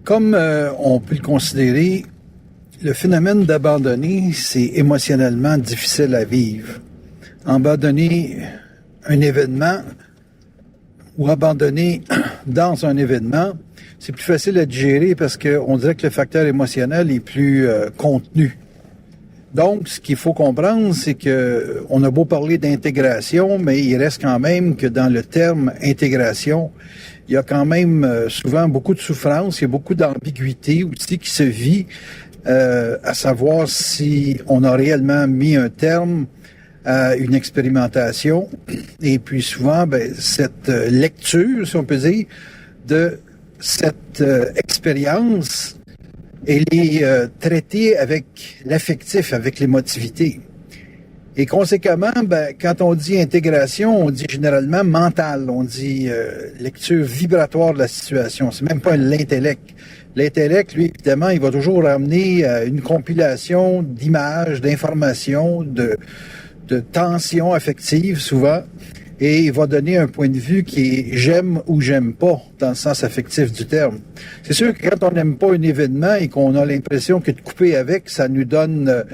Comme on peut le considérer, le phénomène d'abandonner, c'est émotionnellement difficile à vivre. Abandonner un événement ou abandonner dans un événement, c'est plus facile à digérer parce qu'on dirait que le facteur émotionnel est plus contenu. Donc, ce qu'il faut comprendre, c'est que on a beau parler d'intégration, mais il reste quand même que dans le terme intégration, il y a quand même souvent beaucoup de souffrance, il y a beaucoup d'ambiguïté aussi qui se vit, à savoir si on a réellement mis un terme à une expérimentation. Et puis souvent, cette lecture, si on peut dire, de cette expérience, elle est traitée avec l'affectif, avec l'émotivité. Et conséquemment, quand on dit intégration, on dit généralement mental, on dit lecture vibratoire de la situation. C'est même pas l'intellect. L'intellect, lui, évidemment, il va toujours ramener une compilation d'images, d'informations, de tensions affectives, souvent, et il va donner un point de vue qui est j'aime ou j'aime pas, dans le sens affectif du terme. C'est sûr que quand on n'aime pas un événement et qu'on a l'impression que de couper avec, ça nous donne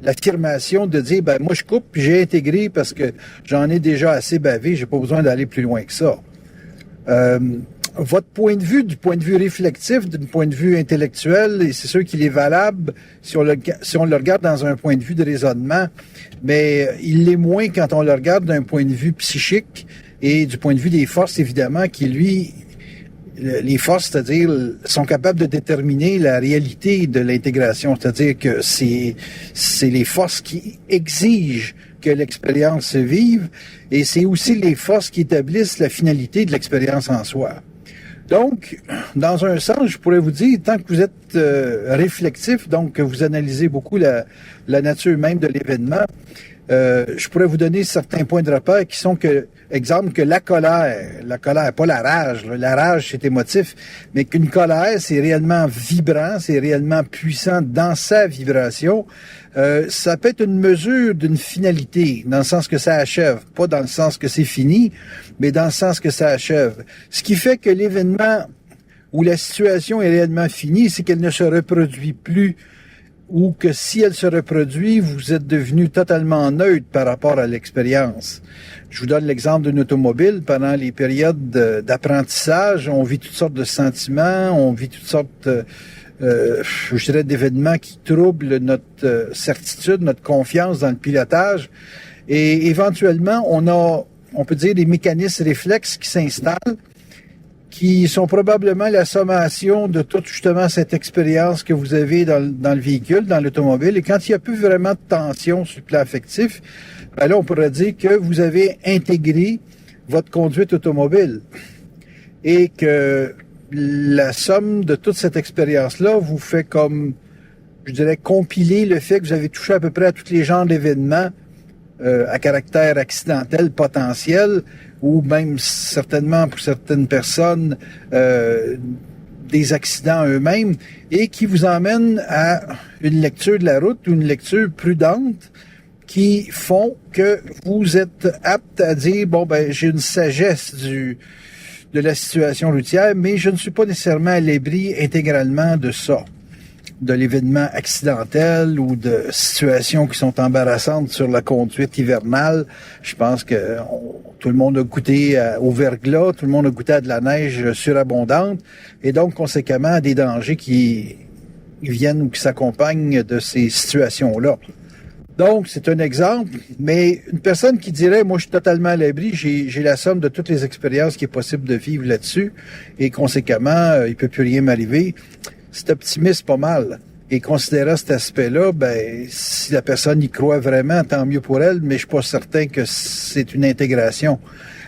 l'affirmation de dire, moi je coupe puis j'ai intégré parce que j'en ai déjà assez bavé, j'ai pas besoin d'aller plus loin que ça. Votre point de vue, du point de vue réflectif, d'un point de vue intellectuel, et c'est sûr qu'il est valable si on le regarde dans un point de vue de raisonnement, mais il l'est moins quand on le regarde d'un point de vue psychique et du point de vue des forces, évidemment, qui, lui, les forces, c'est-à-dire, sont capables de déterminer la réalité de l'intégration, c'est-à-dire que c'est les forces qui exigent que l'expérience se vive, et c'est aussi les forces qui établissent la finalité de l'expérience en soi. Donc, dans un sens, je pourrais vous dire, tant que vous êtes réflexif, donc que vous analysez beaucoup la nature même de l'événement, je pourrais vous donner certains points de repère qui sont que, exemple, que la colère, pas la rage c'est émotif, mais qu'une colère, c'est réellement vibrant, c'est réellement puissant dans sa vibration. Ça peut être une mesure d'une finalité, dans le sens que ça achève, pas dans le sens que c'est fini, mais dans le sens que ça achève. Ce qui fait que l'événement où la situation est réellement finie, c'est qu'elle ne se reproduit plus, ou que si elle se reproduit, vous êtes devenu totalement neutre par rapport à l'expérience. Je vous donne l'exemple d'une automobile. Pendant les périodes d'apprentissage, on vit toutes sortes de sentiments, on vit toutes sortes, je dirais, d'événements qui troublent notre certitude, notre confiance dans le pilotage. Et éventuellement, on peut dire, des mécanismes réflexes qui s'installent, qui sont probablement la sommation de toute justement cette expérience que vous avez dans le véhicule, dans l'automobile. Et quand il n'y a plus vraiment de tension sur le plan affectif, là, on pourrait dire que vous avez intégré votre conduite automobile et que la somme de toute cette expérience-là vous fait comme, je dirais, compiler le fait que vous avez touché à peu près à tous les genres d'événements à caractère accidentel potentiel, ou même certainement pour certaines personnes des accidents eux-mêmes, et qui vous emmènent à une lecture de la route ou une lecture prudente qui font que vous êtes apte à dire, j'ai une sagesse de la situation routière, mais je ne suis pas nécessairement à l'abri intégralement de ça, de l'événement accidentel ou de situations qui sont embarrassantes sur la conduite hivernale. Je pense que tout le monde a goûté au verglas, tout le monde a goûté à de la neige surabondante, et donc conséquemment à des dangers qui viennent ou qui s'accompagnent de ces situations-là. Donc, c'est un exemple, mais une personne qui dirait, moi, je suis totalement à l'abri, j'ai la somme de toutes les expériences qui est possible de vivre là-dessus, et conséquemment, il peut plus rien m'arriver. C'est optimiste pas mal. Et considérant cet aspect-là, si la personne y croit vraiment, tant mieux pour elle, mais je suis pas certain que c'est une intégration.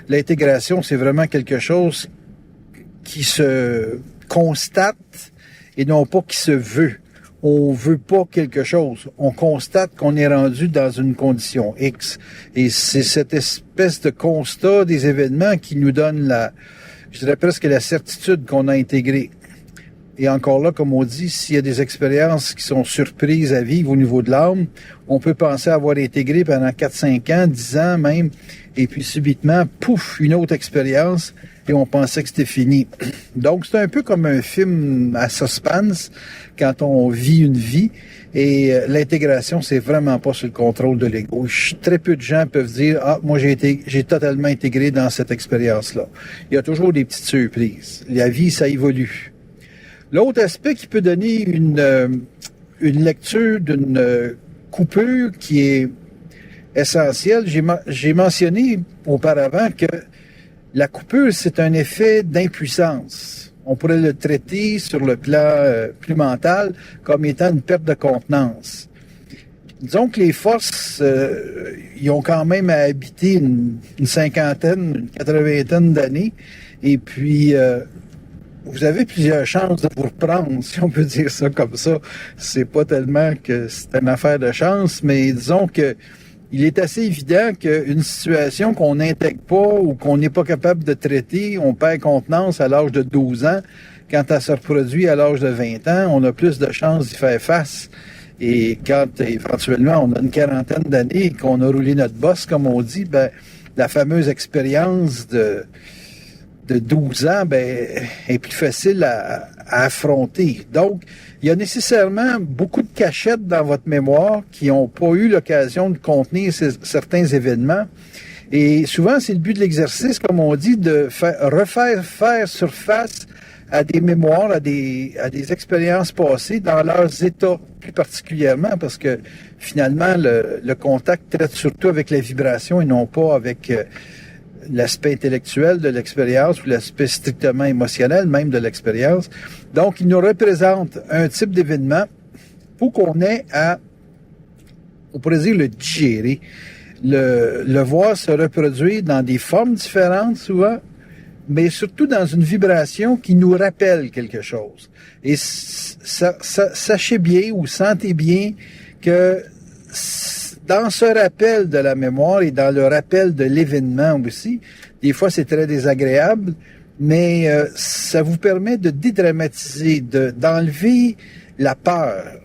L'intégration, c'est vraiment quelque chose qui se constate et non pas qui se veut. On veut pas quelque chose. On constate qu'on est rendu dans une condition X. Et c'est cette espèce de constat des événements qui nous donne je dirais presque la certitude qu'on a intégré. Et encore là, comme on dit, s'il y a des expériences qui sont surprises à vivre au niveau de l'âme, on peut penser avoir intégré pendant 4-5 ans, 10 ans même, et puis subitement, pouf, une autre expérience, et on pensait que c'était fini. Donc, c'est un peu comme un film à suspense quand on vit une vie et l'intégration, c'est vraiment pas sous le contrôle de l'ego. Très peu de gens peuvent dire « Ah, moi, j'ai totalement intégré dans cette expérience-là. » Il y a toujours des petites surprises. La vie, ça évolue. L'autre aspect qui peut donner une lecture d'une coupure qui est essentielle, j'ai mentionné auparavant que la coupure, c'est un effet d'impuissance. On pourrait le traiter sur le plan plus mental comme étant une perte de contenance. Disons que les forces, ils ont quand même à habiter une cinquantaine, une 80aine d'années, et puis vous avez plusieurs chances de vous reprendre, si on peut dire ça comme ça. C'est pas tellement que c'est une affaire de chance, mais disons que il est assez évident qu'une situation qu'on n'intègre pas ou qu'on n'est pas capable de traiter, on perd contenance à l'âge de 12 ans. Quand elle se reproduit à l'âge de 20 ans, on a plus de chances d'y faire face. Et quand éventuellement on a une quarantaine d'années et qu'on a roulé notre bosse, comme on dit, ben la fameuse expérience de 12 ans, ben, est plus facile à affronter. Donc, il y a nécessairement beaucoup de cachettes dans votre mémoire qui n'ont pas eu l'occasion de contenir certains événements. Et souvent, c'est le but de l'exercice, comme on dit, de refaire faire surface à des mémoires, à des expériences passées dans leurs états, plus particulièrement, parce que finalement, le contact traite surtout avec la vibration et non pas avec l'aspect intellectuel de l'expérience ou l'aspect strictement émotionnel même de l'expérience. Donc, il nous représente un type d'événement pour qu'on ait à, on pourrait dire, le digérer, le voir se reproduire dans des formes différentes souvent, mais surtout dans une vibration qui nous rappelle quelque chose. Et sachez bien ou sentez bien que dans ce rappel de la mémoire et dans le rappel de l'événement aussi, des fois c'est très désagréable, mais ça vous permet de dédramatiser, d'enlever la peur,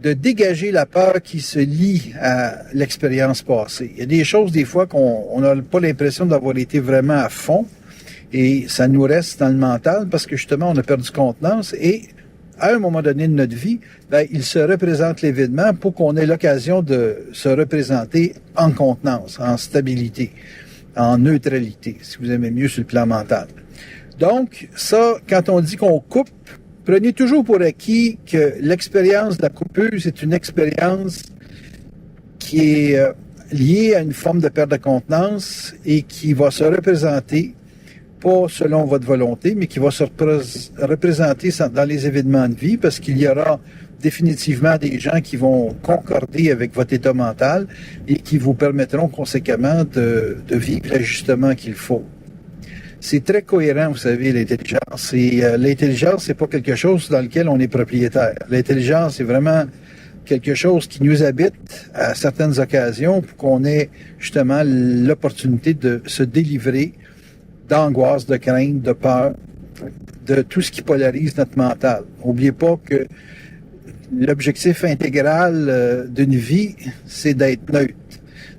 de dégager la peur qui se lie à l'expérience passée. Il y a des choses des fois qu'on n'a pas l'impression d'avoir été vraiment à fond et ça nous reste dans le mental parce que justement on a perdu contenance et à un moment donné de notre vie, ben, il se représente l'événement pour qu'on ait l'occasion de se représenter en contenance, en stabilité, en neutralité, si vous aimez mieux sur le plan mental. Donc, ça, quand on dit qu'on coupe, prenez toujours pour acquis que l'expérience de la coupure, c'est une expérience qui est liée à une forme de perte de contenance et qui va se représenter pas selon votre volonté, mais qui va se représenter dans les événements de vie, parce qu'il y aura définitivement des gens qui vont concorder avec votre état mental et qui vous permettront conséquemment de vivre l'ajustement qu'il faut. C'est très cohérent, vous savez, l'intelligence. Et l'intelligence, c'est pas quelque chose dans lequel on est propriétaire. L'intelligence, c'est vraiment quelque chose qui nous habite à certaines occasions pour qu'on ait justement l'opportunité de se délivrer d'angoisse, de crainte, de peur, de tout ce qui polarise notre mental. N'oubliez pas que l'objectif intégral d'une vie, c'est d'être neutre.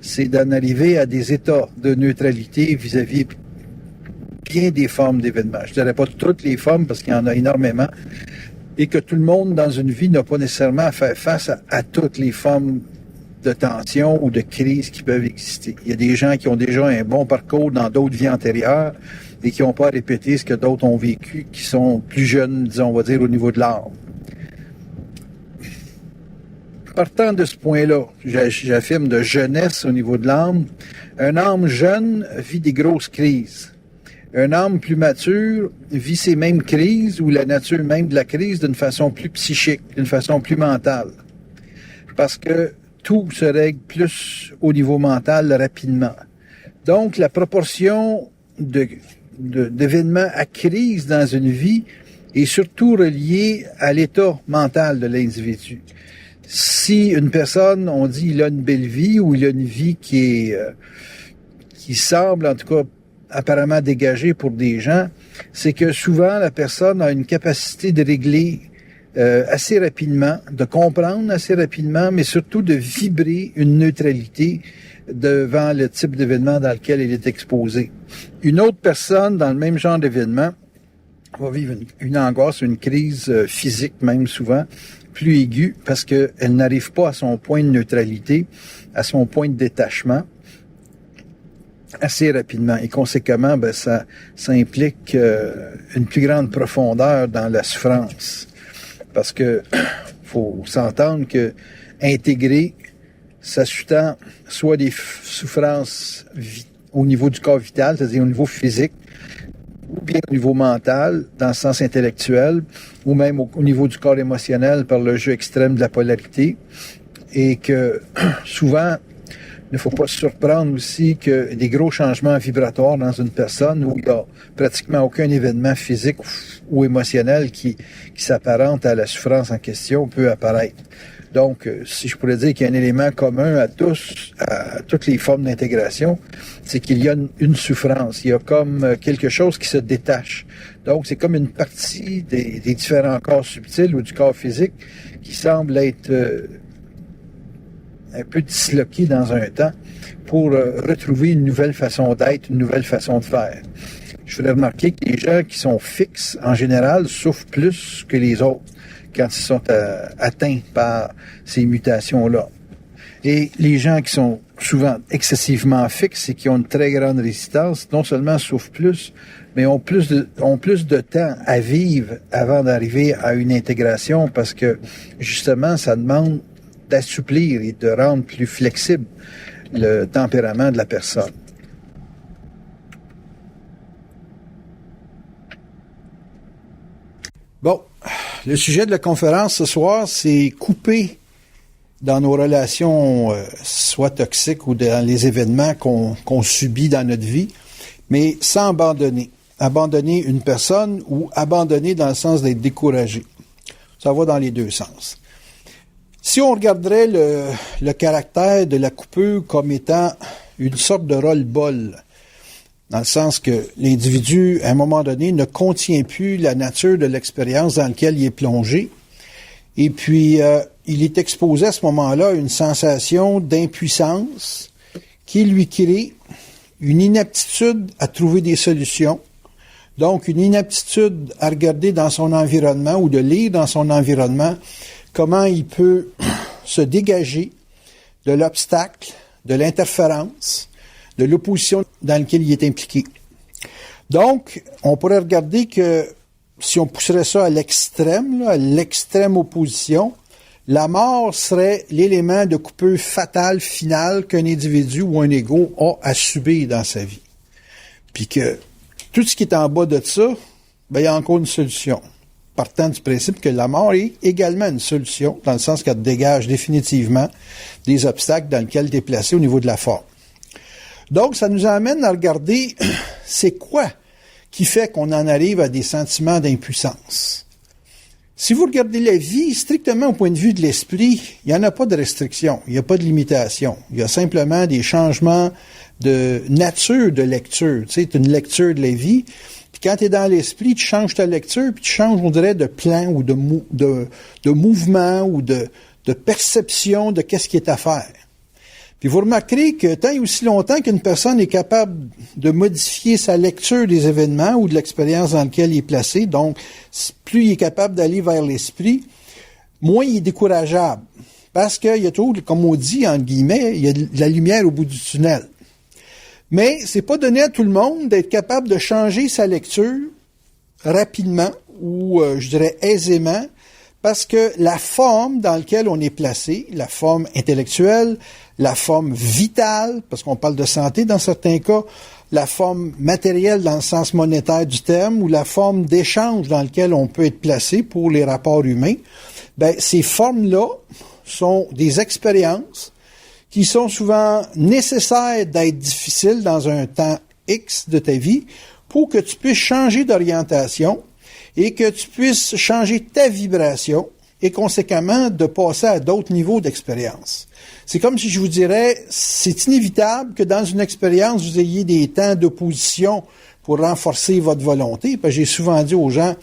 C'est d'en arriver à des états de neutralité vis-à-vis bien des formes d'événements. Je ne dirais pas toutes les formes parce qu'il y en a énormément et que tout le monde dans une vie n'a pas nécessairement à faire face à toutes les formes de tension ou de crise qui peuvent exister. Il y a des gens qui ont déjà un bon parcours dans d'autres vies antérieures et qui n'ont pas à répéter ce que d'autres ont vécu, qui sont plus jeunes, disons, on va dire, au niveau de l'âme. Partant de ce point-là, j'affirme de jeunesse au niveau de l'âme, un âme jeune vit des grosses crises. Un âme plus mature vit ces mêmes crises ou la nature même de la crise d'une façon plus psychique, d'une façon plus mentale. Parce que tout se règle plus au niveau mental rapidement. Donc, la proportion d'événements à crise dans une vie est surtout reliée à l'état mental de l'individu. Si une personne, on dit, il a une belle vie ou il a une vie qui semble, en tout cas, apparemment dégagée pour des gens, c'est que souvent, la personne a une capacité de régler assez rapidement, de comprendre assez rapidement, mais surtout de vibrer une neutralité devant le type d'événement dans lequel il est exposé. Une autre personne dans le même genre d'événement va vivre une angoisse, une crise physique même souvent, plus aiguë, parce qu'elle n'arrive pas à son point de neutralité, à son point de détachement assez rapidement. Et conséquemment, ça implique une plus grande profondeur dans la souffrance. Parce que faut s'entendre que intégrer, ça sous-tend soit des souffrances au niveau du corps vital, c'est-à-dire au niveau physique, ou bien au niveau mental, dans le sens intellectuel, ou même au niveau du corps émotionnel par le jeu extrême de la polarité. Et que souvent, il ne faut pas se surprendre aussi que des gros changements vibratoires dans une personne où il n'y a pratiquement aucun événement physique ou émotionnel qui s'apparente à la souffrance en question peut apparaître. Donc, si je pourrais dire qu'il y a un élément commun à toutes les formes d'intégration, c'est qu'il y a une souffrance. Il y a comme quelque chose qui se détache. Donc, c'est comme une partie des différents corps subtils ou du corps physique qui semble être un peu disloqué dans un temps pour retrouver une nouvelle façon d'être, une nouvelle façon de faire. Je voudrais remarquer que les gens qui sont fixes, en général, souffrent plus que les autres quand ils sont atteints par ces mutations-là. Et les gens qui sont souvent excessivement fixes et qui ont une très grande résistance, non seulement souffrent plus, mais ont plus de temps à vivre avant d'arriver à une intégration parce que, justement, ça demande d'assouplir et de rendre plus flexible le tempérament de la personne. Bon, le sujet de la conférence ce soir, c'est couper dans nos relations, soit toxiques ou dans les événements qu'on subit dans notre vie, mais sans abandonner. Abandonner une personne ou abandonner dans le sens d'être découragé. Ça va dans les deux sens. Si on regarderait le caractère de la coupure comme étant une sorte de roll-ball, dans le sens que l'individu, à un moment donné, ne contient plus la nature de l'expérience dans laquelle il est plongé, et puis il est exposé à ce moment-là à une sensation d'impuissance qui lui crée une inaptitude à trouver des solutions, donc une inaptitude à regarder dans son environnement ou de lire dans son environnement comment il peut se dégager de l'obstacle, de l'interférence, de l'opposition dans laquelle il est impliqué. Donc, on pourrait regarder que si on pousserait ça à l'extrême opposition, la mort serait l'élément de coupure fatale finale qu'un individu ou un ego a à subir dans sa vie. Puis que tout ce qui est en bas de ça, il y a encore une solution. Partant du principe que la mort est également une solution, dans le sens qu'elle dégage définitivement des obstacles dans lesquels tu es placé au niveau de la forme. Donc, ça nous amène à regarder c'est quoi qui fait qu'on en arrive à des sentiments d'impuissance. Si vous regardez la vie strictement au point de vue de l'esprit, il n'y en a pas de restriction, il n'y a pas de limitation. Il y a simplement des changements de nature de lecture. Tu sais, c'est une lecture de la vie. Puis quand tu es dans l'esprit, tu changes ta lecture, puis tu changes, on dirait, de plan ou de mouvement ou de perception de qu'est-ce qui est à faire. Puis vous remarquerez que tant et aussi longtemps qu'une personne est capable de modifier sa lecture des événements ou de l'expérience dans laquelle il est placé, donc plus il est capable d'aller vers l'esprit, moins il est décourageable. Parce qu'il y a toujours, comme on dit, entre guillemets, il y a de la lumière au bout du tunnel. Mais c'est pas donné à tout le monde d'être capable de changer sa lecture rapidement ou, je dirais, aisément, parce que la forme dans laquelle on est placé, la forme intellectuelle, la forme vitale, parce qu'on parle de santé dans certains cas, la forme matérielle dans le sens monétaire du terme, ou la forme d'échange dans laquelle on peut être placé pour les rapports humains, ces formes-là sont des expériences qui sont souvent nécessaires d'être difficiles dans un temps X de ta vie pour que tu puisses changer d'orientation et que tu puisses changer ta vibration et conséquemment de passer à d'autres niveaux d'expérience. C'est comme si je vous dirais, c'est inévitable que dans une expérience, vous ayez des temps d'opposition pour renforcer votre volonté. Parce que j'ai souvent dit aux gens,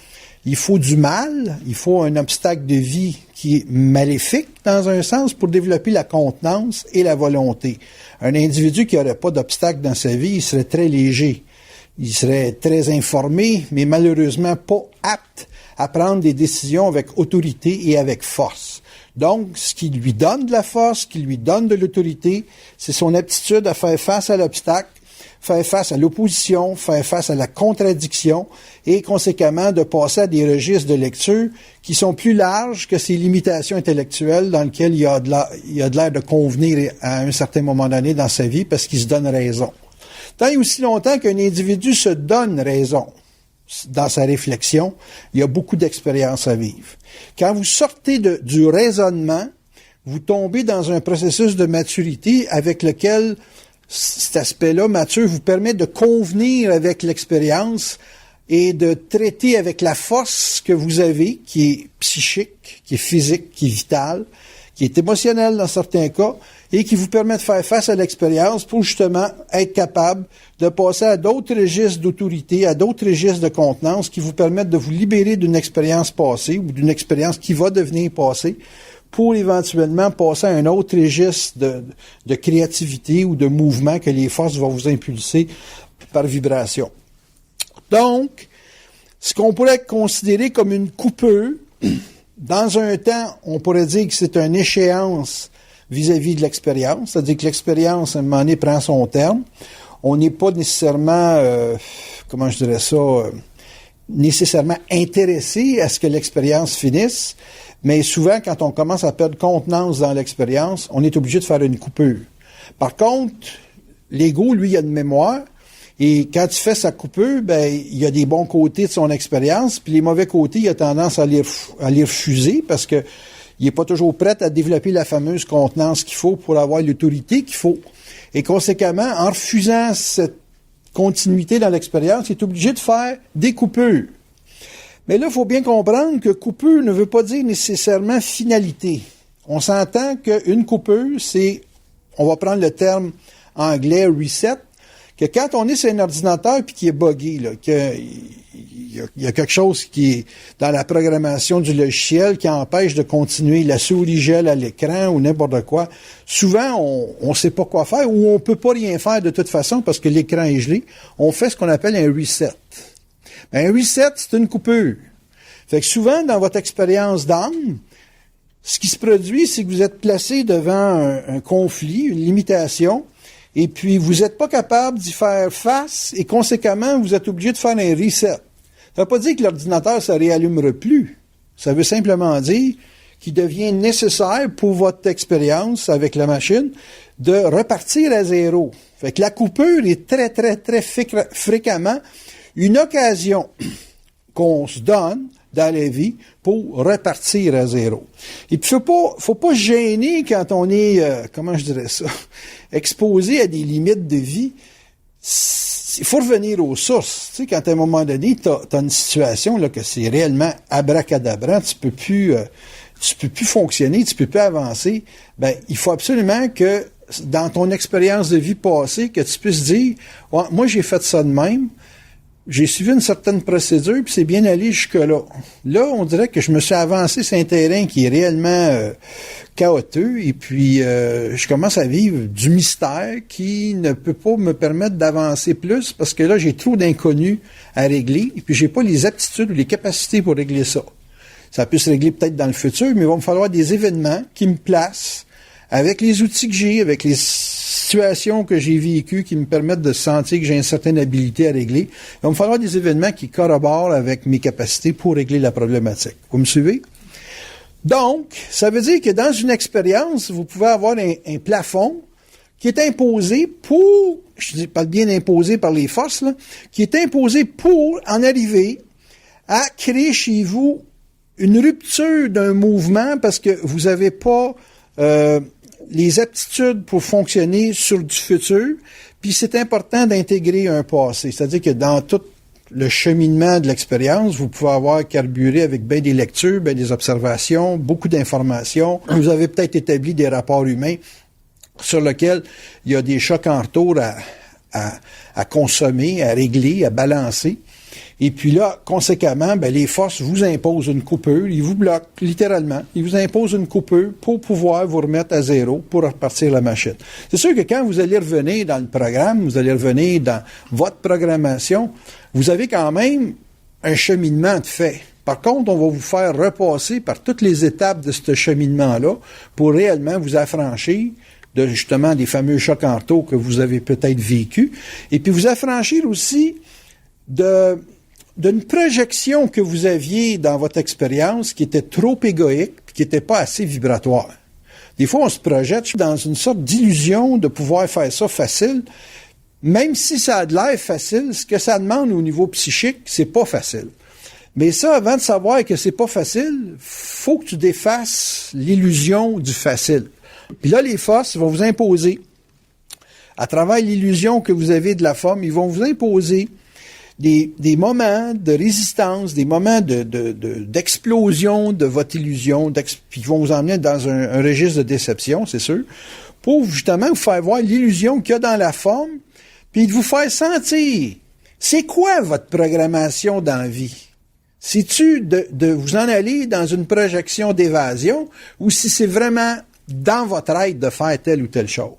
il faut du mal, il faut un obstacle de vie qui est maléfique dans un sens pour développer la contenance et la volonté. Un individu qui n'aurait pas d'obstacle dans sa vie, il serait très léger. Il serait très informé, mais malheureusement pas apte à prendre des décisions avec autorité et avec force. Donc, ce qui lui donne de la force, ce qui lui donne de l'autorité, c'est son aptitude à faire face à l'obstacle, faire face à l'opposition, faire face à la contradiction et conséquemment de passer à des registres de lecture qui sont plus larges que ces limitations intellectuelles dans lesquelles il y a de l'air de convenir à un certain moment donné dans sa vie parce qu'il se donne raison. Tant et aussi longtemps qu'un individu se donne raison dans sa réflexion, il y a beaucoup d'expériences à vivre. Quand vous sortez du raisonnement, vous tombez dans un processus de maturité avec lequel cet aspect-là mature vous permet de convenir avec l'expérience et de traiter avec la force que vous avez, qui est psychique, qui est physique, qui est vitale, qui est émotionnelle dans certains cas, et qui vous permet de faire face à l'expérience pour justement être capable de passer à d'autres registres d'autorité, à d'autres registres de contenance qui vous permettent de vous libérer d'une expérience passée ou d'une expérience qui va devenir passée pour éventuellement passer à un autre registre de créativité ou de mouvement que les forces vont vous impulser par vibration. Donc, ce qu'on pourrait considérer comme une coupure, dans un temps, on pourrait dire que c'est une échéance vis-à-vis de l'expérience, c'est-à-dire que l'expérience, à un moment donné, prend son terme. On n'est pas nécessairement, nécessairement intéressé à ce que l'expérience finisse, mais souvent, quand on commence à perdre contenance dans l'expérience, on est obligé de faire une coupure. Par contre, l'ego, lui, il a une mémoire, et quand il fait sa coupure, il y a des bons côtés de son expérience, puis les mauvais côtés, il a tendance à les refuser, parce que il n'est pas toujours prêt à développer la fameuse contenance qu'il faut pour avoir l'autorité qu'il faut. Et conséquemment, en refusant cette continuité dans l'expérience, il est obligé de faire des coupures. Mais là, il faut bien comprendre que coupure ne veut pas dire nécessairement finalité. On s'entend qu'une coupure, c'est, on va prendre le terme anglais reset, que quand on est sur un ordinateur puis qu'il est buggé, là, il y a quelque chose qui est dans la programmation du logiciel qui empêche de continuer, la souris gèle à l'écran ou n'importe quoi. Souvent, on sait pas quoi faire ou on peut pas rien faire de toute façon parce que l'écran est gelé. On fait ce qu'on appelle un reset. Un reset, c'est une coupure. Fait que souvent, dans votre expérience d'âme, ce qui se produit, c'est que vous êtes placé devant un conflit, une limitation, et puis vous n'êtes pas capable d'y faire face, et conséquemment, vous êtes obligé de faire un reset. Ça ne veut pas dire que l'ordinateur ne se réallumera plus. Ça veut simplement dire qu'il devient nécessaire pour votre expérience avec la machine de repartir à zéro. Fait que la coupure est très, très, très fréquemment une occasion qu'on se donne dans la vie pour repartir à zéro. Et puis, faut pas se gêner quand on est, exposé à des limites de vie. Il faut revenir aux sources. Tu sais, quand à un moment donné, t'as une situation là que c'est réellement abracadabra, tu peux plus fonctionner, tu peux plus avancer. Il faut absolument que dans ton expérience de vie passée, que tu puisses dire, ouais, moi j'ai fait ça de même. J'ai suivi une certaine procédure, puis c'est bien allé jusque-là. Là, on dirait que je me suis avancé sur un terrain qui est réellement chaotique, et puis je commence à vivre du mystère qui ne peut pas me permettre d'avancer plus, parce que là, j'ai trop d'inconnus à régler, et puis j'ai pas les aptitudes ou les capacités pour régler ça. Ça peut se régler peut-être dans le futur, mais il va me falloir des événements qui me placent avec les outils que j'ai, avec les situations que j'ai vécues qui me permettent de sentir que j'ai une certaine habilité à régler. Il va me falloir des événements qui corroborent avec mes capacités pour régler la problématique. Vous me suivez? Donc, ça veut dire que dans une expérience, vous pouvez avoir un plafond qui est imposé pour, je parle bien imposé par les forces, là, qui est imposé pour en arriver à créer chez vous une rupture d'un mouvement parce que vous n'avez pas les aptitudes pour fonctionner sur du futur, puis c'est important d'intégrer un passé. C'est-à-dire que dans tout le cheminement de l'expérience, vous pouvez avoir carburé avec bien des lectures, bien des observations, beaucoup d'informations. Vous avez peut-être établi des rapports humains sur lesquels il y a des chocs en retour à consommer, à régler, à balancer. Et puis là, conséquemment, les forces vous imposent une coupure, ils vous bloquent, littéralement. Ils vous imposent une coupure pour pouvoir vous remettre à zéro, pour repartir la machine. C'est sûr que quand vous allez revenir dans le programme, vous allez revenir dans votre programmation, vous avez quand même un cheminement de fait. Par contre, on va vous faire repasser par toutes les étapes de ce cheminement-là pour réellement vous affranchir de justement des fameux chocs mentaux que vous avez peut-être vécus, et puis vous affranchir aussi d'une projection que vous aviez dans votre expérience qui était trop égoïque, qui n'était pas assez vibratoire. Des fois, on se projette dans une sorte d'illusion de pouvoir faire ça facile, même si ça a de l'air facile, ce que ça demande au niveau psychique, c'est pas facile. Mais ça, avant de savoir que c'est pas facile, faut que tu défasses l'illusion du facile. Puis là, les forces vont vous imposer, à travers l'illusion que vous avez de la forme, ils vont vous imposer des moments de résistance, des moments d'explosion de votre illusion, puis ils vont vous emmener dans un registre de déception, c'est sûr, pour justement vous faire voir l'illusion qu'il y a dans la forme, puis de vous faire sentir, c'est quoi votre programmation dans la vie? C'est-tu de vous en aller dans une projection d'évasion, ou si c'est vraiment dans votre aide de faire telle ou telle chose?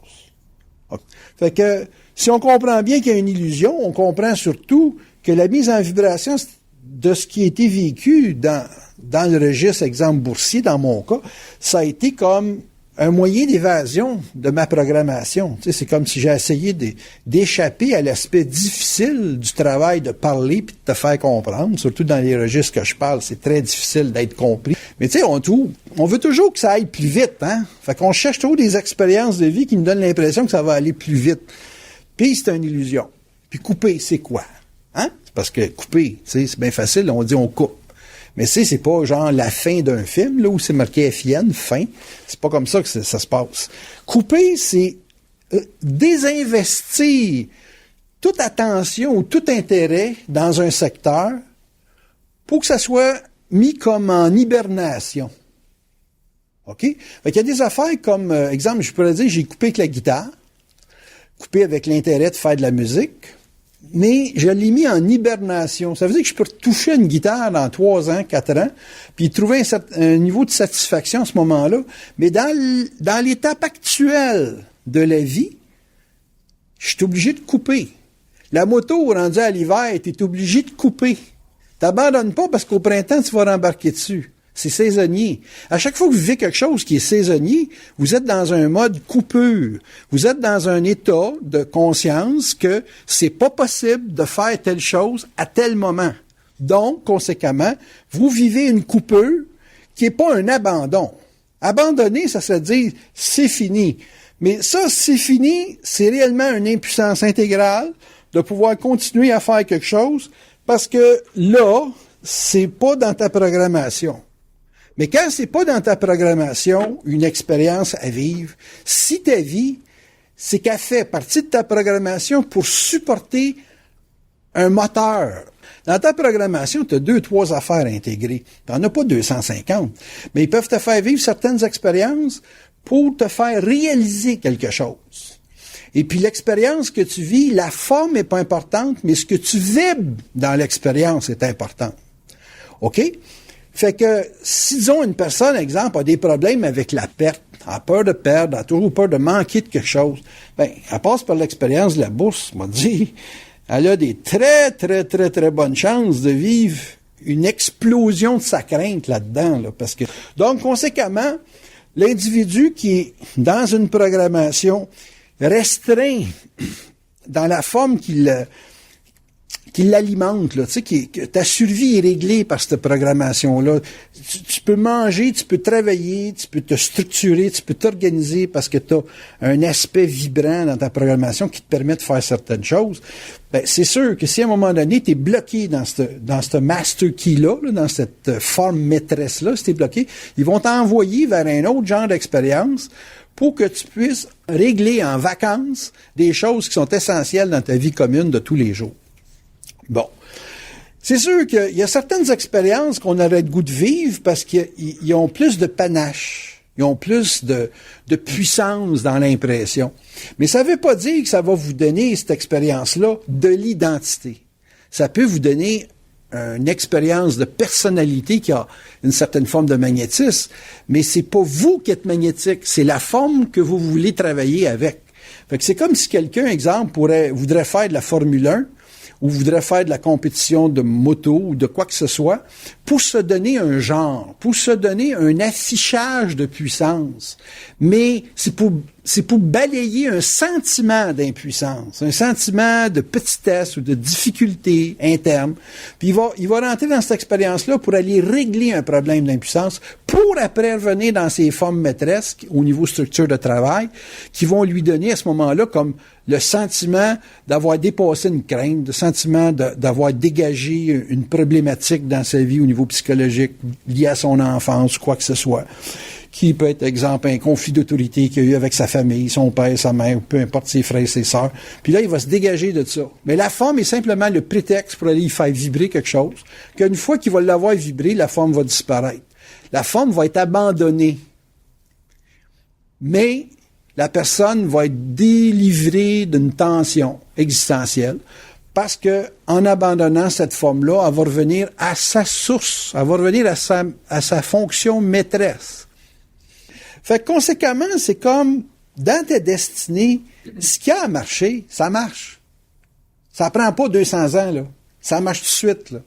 Okay. Fait que, si on comprend bien qu'il y a une illusion, on comprend surtout que la mise en vibration de ce qui a été vécu dans le registre, exemple boursier, dans mon cas, ça a été comme un moyen d'évasion de ma programmation. Tu sais, c'est comme si j'ai essayé d'échapper à l'aspect difficile du travail de parler puis de te faire comprendre. Surtout dans les registres que je parle, c'est très difficile d'être compris. Mais tu sais, on veut toujours que ça aille plus vite, hein? Fait qu'on cherche toujours des expériences de vie qui nous donnent l'impression que ça va aller plus vite. Puis c'est une illusion. Puis couper, c'est quoi? Hein? Parce que couper, tu sais, c'est bien facile, on dit on coupe. Mais c'est pas genre la fin d'un film, là, où c'est marqué FIN, fin. C'est pas comme ça que ça se passe. Couper, c'est désinvestir toute attention ou tout intérêt dans un secteur pour que ça soit mis comme en hibernation. OK? Fait qu'il y a des affaires comme, exemple, je pourrais dire, j'ai coupé avec la guitare, coupé avec l'intérêt de faire de la musique, mais je l'ai mis en hibernation. Ça veut dire que je peux toucher une guitare dans 3 ans, 4 ans, puis trouver un niveau de satisfaction à ce moment-là. Mais dans l'étape actuelle de la vie, je suis obligé de couper. La moto, rendue à l'hiver, tu es obligé de couper. T'abandonnes pas parce qu'au printemps, tu vas rembarquer dessus. C'est saisonnier. À chaque fois que vous vivez quelque chose qui est saisonnier, vous êtes dans un mode coupure. Vous êtes dans un état de conscience que c'est pas possible de faire telle chose à tel moment. Donc, conséquemment, vous vivez une coupure qui est pas un abandon. Abandonner, ça se dit c'est fini. Mais ça, c'est fini, c'est réellement une impuissance intégrale de pouvoir continuer à faire quelque chose parce que là, c'est pas dans ta programmation. Mais quand c'est pas dans ta programmation, une expérience à vivre, si ta vie, c'est qu'elle fait partie de ta programmation pour supporter un moteur. Dans ta programmation, tu as 2-3 affaires intégrées. Tu n'en as pas 250. Mais ils peuvent te faire vivre certaines expériences pour te faire réaliser quelque chose. Et puis l'expérience que tu vis, la forme n'est pas importante, mais ce que tu vibres dans l'expérience est important. OK? Fait que, si, disons, une personne, exemple, a des problèmes avec la perte, a peur de perdre, a toujours peur de manquer de quelque chose, ben, elle passe par l'expérience de la bourse, m'a dit, elle a des très, très, très, très bonnes chances de vivre une explosion de sa crainte là-dedans, là, parce que, donc, conséquemment, l'individu qui est dans une programmation restreint dans la forme qui l'alimente, là, tu sais, que ta survie est réglée par cette programmation-là. Tu peux manger, tu peux travailler, tu peux te structurer, tu peux t'organiser parce que tu as un aspect vibrant dans ta programmation qui te permet de faire certaines choses. Ben, c'est sûr que si à un moment donné, tu es bloqué dans ce master key-là, là, dans cette forme maîtresse-là, si tu es bloqué, ils vont t'envoyer vers un autre genre d'expérience pour que tu puisses régler en vacances des choses qui sont essentielles dans ta vie commune de tous les jours. Bon. C'est sûr qu'il y a certaines expériences qu'on aurait le goût de vivre parce qu'ils ont plus de panache. Ils ont plus de puissance dans l'impression. Mais ça ne veut pas dire que ça va vous donner, cette expérience-là, de l'identité. Ça peut vous donner une expérience de personnalité qui a une certaine forme de magnétisme, mais c'est pas vous qui êtes magnétique, c'est la forme que vous voulez travailler avec. Fait que c'est comme si quelqu'un, exemple, voudrait faire de la Formule 1 ou voudrait faire de la compétition de moto ou de quoi que ce soit, pour se donner un genre, pour se donner un affichage de puissance. Mais c'est pour balayer un sentiment d'impuissance, un sentiment de petitesse ou de difficulté interne. Puis il va rentrer dans cette expérience-là pour aller régler un problème d'impuissance, pour après revenir dans ses formes maîtresses au niveau structure de travail, qui vont lui donner à ce moment-là comme le sentiment d'avoir dépassé une crainte, le sentiment d'avoir dégagé une problématique dans sa vie au niveau psychologique liée à son enfance, quoi que ce soit, qui peut être, exemple, un conflit d'autorité qu'il a eu avec sa famille, son père, sa mère, peu importe ses frères, ses sœurs. Puis là, il va se dégager de ça. Mais la forme est simplement le prétexte pour aller y faire vibrer quelque chose, qu'une fois qu'il va l'avoir vibré, la forme va disparaître. La forme va être abandonnée. Mais la personne va être délivrée d'une tension existentielle parce que en abandonnant cette forme-là, elle va revenir à sa source, elle va revenir à sa fonction maîtresse. Fait que conséquemment, c'est comme dans ta destinée, ce qui a marché, ça marche. Ça prend pas 200 ans, là. Ça marche tout de suite, là.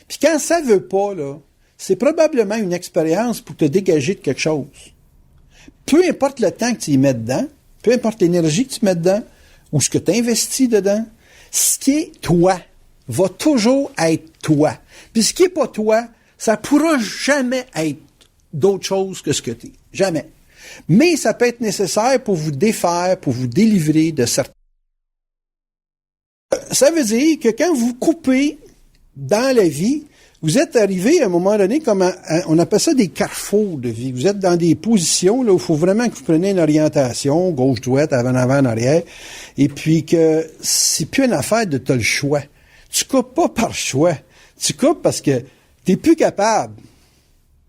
Puis quand ça veut pas, là, c'est probablement une expérience pour te dégager de quelque chose. Peu importe le temps que tu y mets dedans, peu importe l'énergie que tu mets dedans, ou ce que tu investis dedans, ce qui est toi va toujours être toi. Puis ce qui n'est pas toi, ça pourra jamais être d'autre chose que ce que tu es. Jamais. Mais ça peut être nécessaire pour vous défaire, pour vous délivrer de certains. Ça veut dire que quand vous coupez dans la vie, vous êtes arrivé à un moment donné comme on appelle ça des carrefours de vie. Vous êtes dans des positions là où il faut vraiment que vous preniez une orientation, gauche, droite, avant, en arrière, et puis que c'est plus une affaire de t'as le choix. Tu coupes pas par choix. Tu coupes parce que t'es plus capable.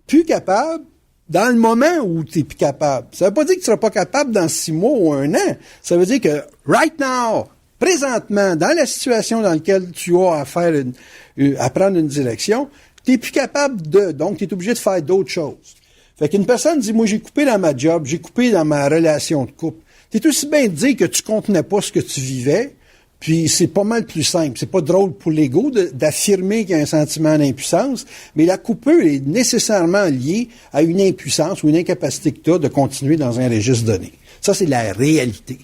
Plus capable dans le moment où t'es plus capable. Ça veut pas dire que tu seras pas capable dans 6 mois ou 1 an. Ça veut dire que right now, présentement, dans la situation dans laquelle tu as à prendre une direction, tu n'es plus capable donc tu es obligé de faire d'autres choses. Fait qu'une personne dit, moi, j'ai coupé dans ma job, j'ai coupé dans ma relation de couple. T'es aussi bien de dire que tu contenais pas ce que tu vivais, puis c'est pas mal plus simple. C'est pas drôle pour l'ego d'affirmer qu'il y a un sentiment d'impuissance, mais la coupure est nécessairement liée à une impuissance ou une incapacité que tu as de continuer dans un registre donné. Ça, c'est la réalité.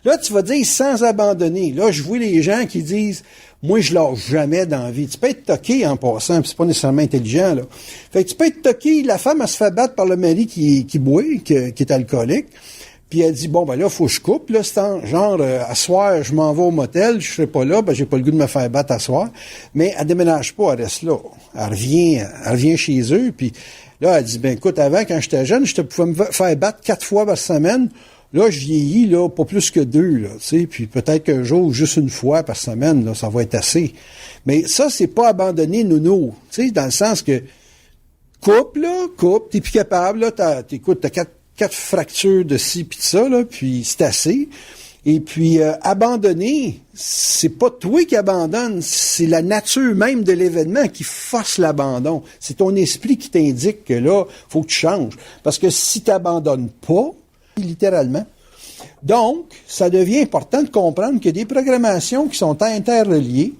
Là, tu vas dire sans abandonner. Là, je vois les gens qui disent, moi, je lâche jamais dans la vie. Tu peux être toqué en passant, puis c'est pas nécessairement intelligent, là. Fait que tu peux être toqué, la femme, elle se fait battre par le mari qui boit, qui est alcoolique. Puis elle dit, bon, ben là, faut que je coupe, là, c'est genre, à soir, je m'en vais au motel, je serai pas là, ben j'ai pas le goût de me faire battre à soir. Mais elle déménage pas, elle reste là. Elle revient chez eux, puis là, elle dit, ben écoute, avant, quand j'étais jeune, je pouvais me faire battre 4 fois par semaine. Là, je vieillis, là, pas plus que 2, là, tu sais, puis peut-être qu'un jour, juste une fois par semaine, là, ça va être assez. Mais ça, c'est pas abandonner nono, tu sais, dans le sens que coupe, t'es plus capable, là, t'as 4 fractures de ci pis de ça, là, puis c'est assez. Et puis, abandonner, c'est pas toi qui abandonne, c'est la nature même de l'événement qui force l'abandon. C'est ton esprit qui t'indique que là, faut que tu changes. Parce que si t'abandonnes pas, littéralement. Donc, ça devient important de comprendre qu'il y a des programmations qui sont interreliées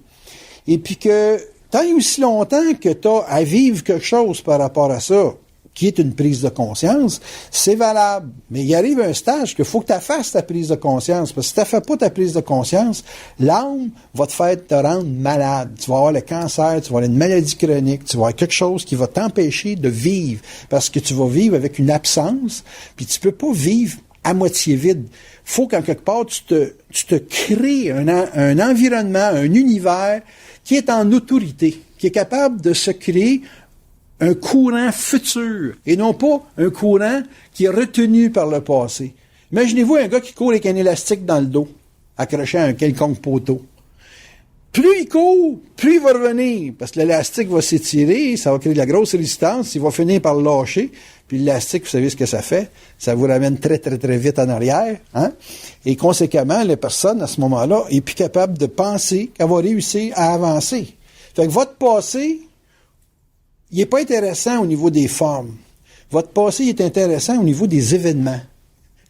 et puis que tant et aussi longtemps que tu as à vivre quelque chose par rapport à ça, qui est une prise de conscience, c'est valable. Mais il arrive un stage qu'il faut que tu fasses ta prise de conscience. Parce que si tu ne fais pas ta prise de conscience, l'âme va te rendre malade. Tu vas avoir le cancer, tu vas avoir une maladie chronique, tu vas avoir quelque chose qui va t'empêcher de vivre. Parce que tu vas vivre avec une absence, puis tu peux pas vivre à moitié vide. Faut qu'en quelque part, tu te crées un environnement, un univers qui est en autorité, qui est capable de se créer un courant futur et non pas un courant qui est retenu par le passé. Imaginez-vous un gars qui court avec un élastique dans le dos, accroché à un quelconque poteau. Plus il court, plus il va revenir, parce que l'élastique va s'étirer, ça va créer de la grosse résistance, il va finir par le lâcher, puis l'élastique, vous savez ce que ça fait? Ça vous ramène très, très, très vite en arrière, hein? Et conséquemment, la personne, à ce moment-là, est plus capable de penser qu'elle va réussir à avancer. Fait que votre passé, il n'est pas intéressant au niveau des formes. Votre passé il est intéressant au niveau des événements.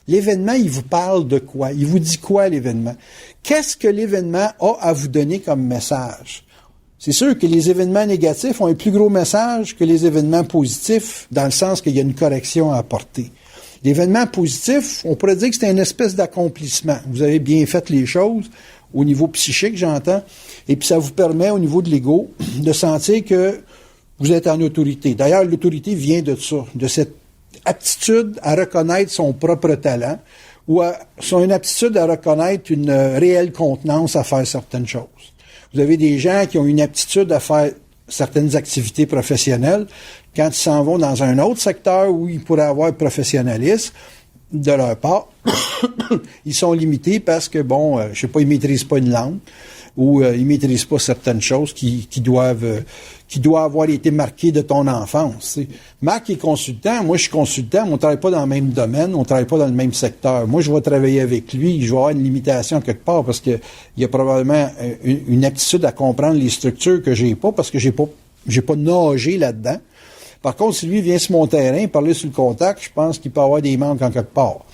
L'événement, il vous parle de quoi? Il vous dit quoi, l'événement? Qu'est-ce que l'événement a à vous donner comme message? C'est sûr que les événements négatifs ont un plus gros message que les événements positifs, dans le sens qu'il y a une correction à apporter. L'événement positif, on pourrait dire que c'est une espèce d'accomplissement. Vous avez bien fait les choses, au niveau psychique, j'entends, et puis ça vous permet, au niveau de l'ego, de sentir que vous êtes en autorité. D'ailleurs, l'autorité vient de ça, de cette aptitude à reconnaître son propre talent, ou une aptitude à reconnaître une réelle contenance à faire certaines choses. Vous avez des gens qui ont une aptitude à faire certaines activités professionnelles. Quand ils s'en vont dans un autre secteur où ils pourraient avoir professionnalisme, de leur part, ils sont limités parce que, je sais pas, ils maîtrisent pas une langue ou ils maîtrisent pas certaines choses qui doivent avoir été marquées de ton enfance. T'sais. Marc est consultant, moi je suis consultant, mais on travaille pas dans le même domaine, on travaille pas dans le même secteur. Moi, je vais travailler avec lui, je vais avoir une limitation quelque part parce que il y a probablement une aptitude à comprendre les structures que j'ai pas parce que j'ai pas nagé là-dedans. Par contre, si lui vient sur mon terrain, parler sur le contact, je pense qu'il peut avoir des manques en quelque part.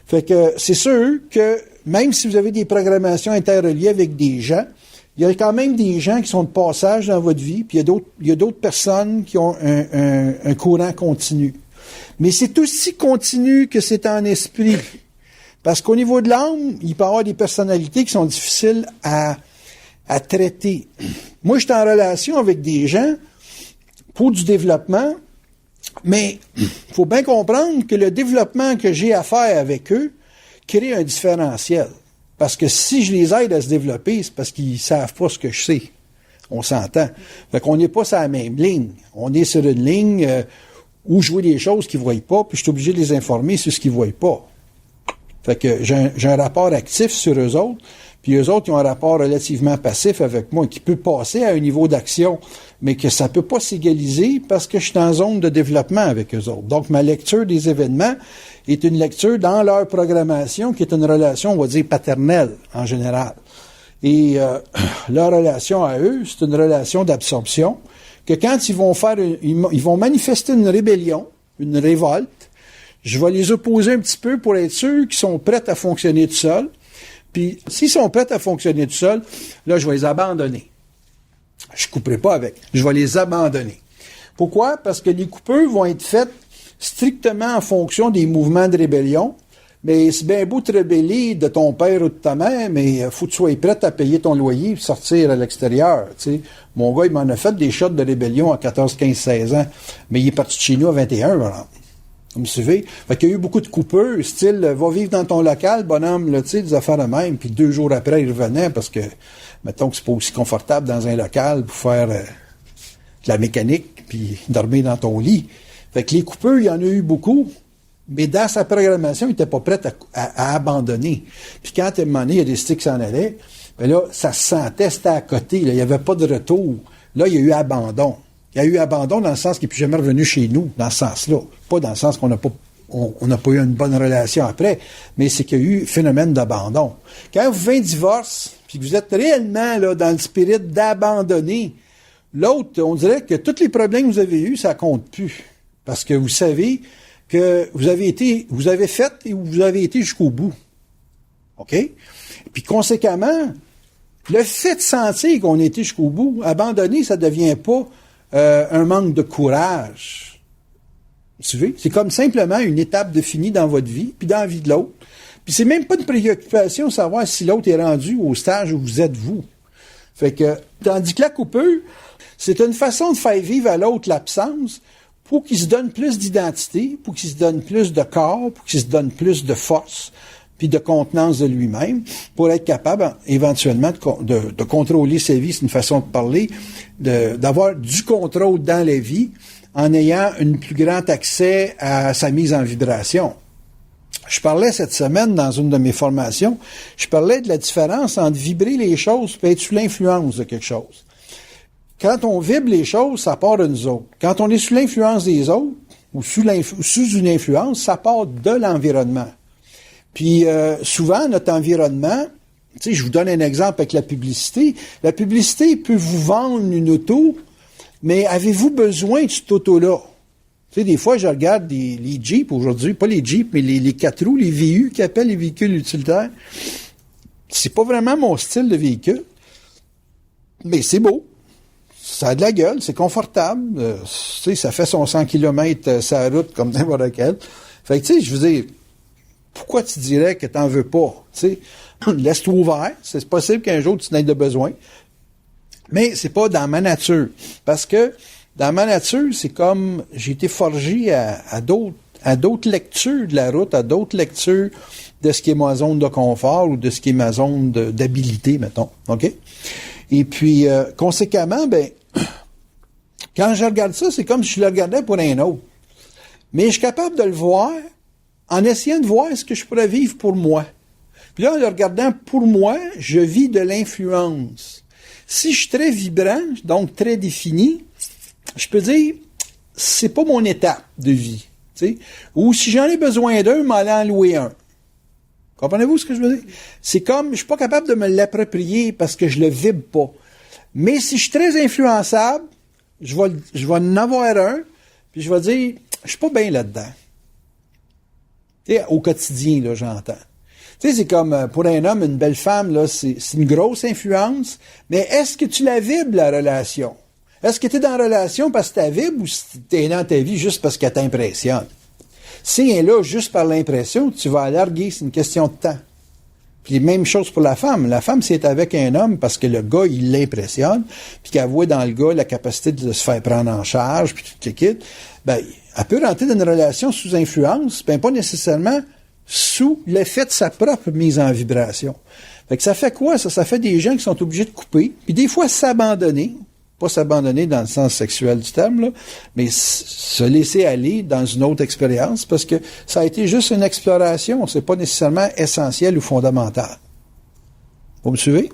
Fait que c'est sûr que même si vous avez des programmations interreliées avec des gens, il y a quand même des gens qui sont de passage dans votre vie, puis il y a d'autres personnes qui ont un courant continu. Mais c'est aussi continu que c'est en esprit. Parce qu'au niveau de l'âme, il peut y avoir des personnalités qui sont difficiles à traiter. Moi, je suis en relation avec des gens pour du développement, mais il faut bien comprendre que le développement que j'ai à faire avec eux crée un différentiel. Parce que si je les aide à se développer, c'est parce qu'ils savent pas ce que je sais. On s'entend. Fait qu'on n'est pas sur la même ligne. On est sur une ligne où je vois des choses qu'ils ne voient pas, puis je suis obligé de les informer sur ce qu'ils ne voient pas. Fait que j'ai un rapport actif sur eux autres, puis eux autres, ils ont un rapport relativement passif avec moi, qui peut passer à un niveau d'action, mais que ça peut pas s'égaliser parce que je suis en zone de développement avec eux autres. Donc, ma lecture des événements est une lecture dans leur programmation, qui est une relation, on va dire, paternelle, en général. Et leur relation à eux, c'est une relation d'absorption, que quand ils vont manifester une rébellion, une révolte, je vais les opposer un petit peu pour être sûr qu'ils sont prêts à fonctionner tout seuls. Puis, s'ils sont prêts à fonctionner tout seuls, là, je vais les abandonner. Je couperai pas avec. Je vais les abandonner. Pourquoi? Parce que les coupeurs vont être faits strictement en fonction des mouvements de rébellion. Mais c'est bien beau te rébeller de ton père ou de ta mère, mais faut que tu sois prêt à payer ton loyer et sortir à l'extérieur. Tu sais. Mon gars, il m'en a fait des shots de rébellion à 14, 15, 16 ans. Mais il est parti de chez nous à 21, voilà. Vous me suivez? Fait qu'il y a eu beaucoup de coupeurs, style, va vivre dans ton local, bonhomme, là, tu sais, des affaires de même. Puis 2 jours après, il revenait parce que, mettons que c'est pas aussi confortable dans un local pour faire de la mécanique puis dormir dans ton lit. Fait que les coupeurs, il y en a eu beaucoup. Mais dans sa programmation, il était pas prêt à abandonner. Puis quand, à un moment donné, il a décidé que ça en allait, ben là, ça se sentait, c'était à côté, là, il n'y avait pas de retour. Là, il y a eu abandon. Il y a eu abandon dans le sens qu'il n'est plus jamais revenu chez nous, dans ce sens-là. Pas dans le sens qu'on n'a pas eu une bonne relation après, mais c'est qu'il y a eu phénomène d'abandon. Quand vous faites un divorce, puis que vous êtes réellement là, dans le spirit d'abandonner, l'autre, on dirait que tous les problèmes que vous avez eus, ça compte plus. Parce que vous savez que vous avez fait et vous avez été jusqu'au bout. OK? Puis conséquemment, le fait de sentir qu'on a été jusqu'au bout, abandonner, ça ne devient pas un manque de courage. Vous savez? C'est comme simplement une étape définie dans votre vie, puis dans la vie de l'autre. Puis c'est même pas une préoccupation de savoir si l'autre est rendu au stage où vous êtes vous. Fait que, tandis que la coupure, c'est une façon de faire vivre à l'autre l'absence pour qu'il se donne plus d'identité, pour qu'il se donne plus de corps, pour qu'il se donne plus de force, puis de contenance de lui-même, pour être capable éventuellement de contrôler sa vie, c'est une façon de parler, d'avoir du contrôle dans la vie en ayant un plus grand accès à sa mise en vibration. Je parlais cette semaine dans une de mes formations, je parlais de la différence entre vibrer les choses et être sous l'influence de quelque chose. Quand on vibre les choses, ça part de nous autres. Quand on est sous l'influence des autres, ou sous une influence, ça part de l'environnement. Puis souvent, notre environnement, tu sais, je vous donne un exemple avec la publicité. La publicité peut vous vendre une auto, mais avez-vous besoin de cette auto-là? Tu sais, des fois, je regarde les Jeeps aujourd'hui, pas les Jeeps, mais les 4 roues, les VU, qui appellent les véhicules utilitaires. C'est pas vraiment mon style de véhicule, mais c'est beau. Ça a de la gueule, c'est confortable. Tu sais, ça fait son 100 km sur la route comme n'importe quel. Fait que, tu sais, je veux dire, pourquoi tu dirais que t'en veux pas? Tu sais, laisse-toi ouvert. C'est possible qu'un jour, tu n'aies de besoin. Mais c'est pas dans ma nature. Parce que dans ma nature, c'est comme j'ai été forgé à d'autres lectures de la route, à d'autres lectures de ce qui est ma zone de confort ou de ce qui est ma zone d'habilité, mettons. OK? Et puis, conséquemment, ben, quand je regarde ça, c'est comme si je le regardais pour un autre. Mais je suis capable de le voir en essayant de voir ce que je pourrais vivre pour moi. Puis là, en le regardant pour moi, je vis de l'influence. Si je suis très vibrant, donc très défini, je peux dire, c'est pas mon étape de vie. T'sais? Ou si j'en ai besoin d'un, m'en aller en louer un. Comprenez-vous ce que je veux dire? C'est comme, je suis pas capable de me l'approprier parce que je le vibre pas. Mais si je suis très influençable, je vais en avoir un, puis je vais dire, je suis pas bien là-dedans. T'sais, au quotidien, là, j'entends. Tu sais, c'est comme, pour un homme, une belle femme, là, c'est une grosse influence, mais est-ce que tu la vibres, la relation? Est-ce que tu es dans la relation parce que tu la vibres ou si tu es dans ta vie juste parce qu'elle t'impressionne? Si elle est là juste par l'impression, tu vas la larguer, c'est une question de temps. Puis même chose pour la femme. La femme, si elle est avec un homme parce que le gars, il l'impressionne, puis qu'elle voit dans le gars la capacité de se faire prendre en charge, puis tout le kit, ben, elle peut rentrer dans une relation sous influence, ben pas nécessairement sous l'effet de sa propre mise en vibration. Fait que ça fait quoi, ça? Ça fait des gens qui sont obligés de couper, puis des fois s'abandonner, pas s'abandonner dans le sens sexuel du terme, là, mais se laisser aller dans une autre expérience, parce que ça a été juste une exploration, c'est pas nécessairement essentiel ou fondamental. Vous me suivez?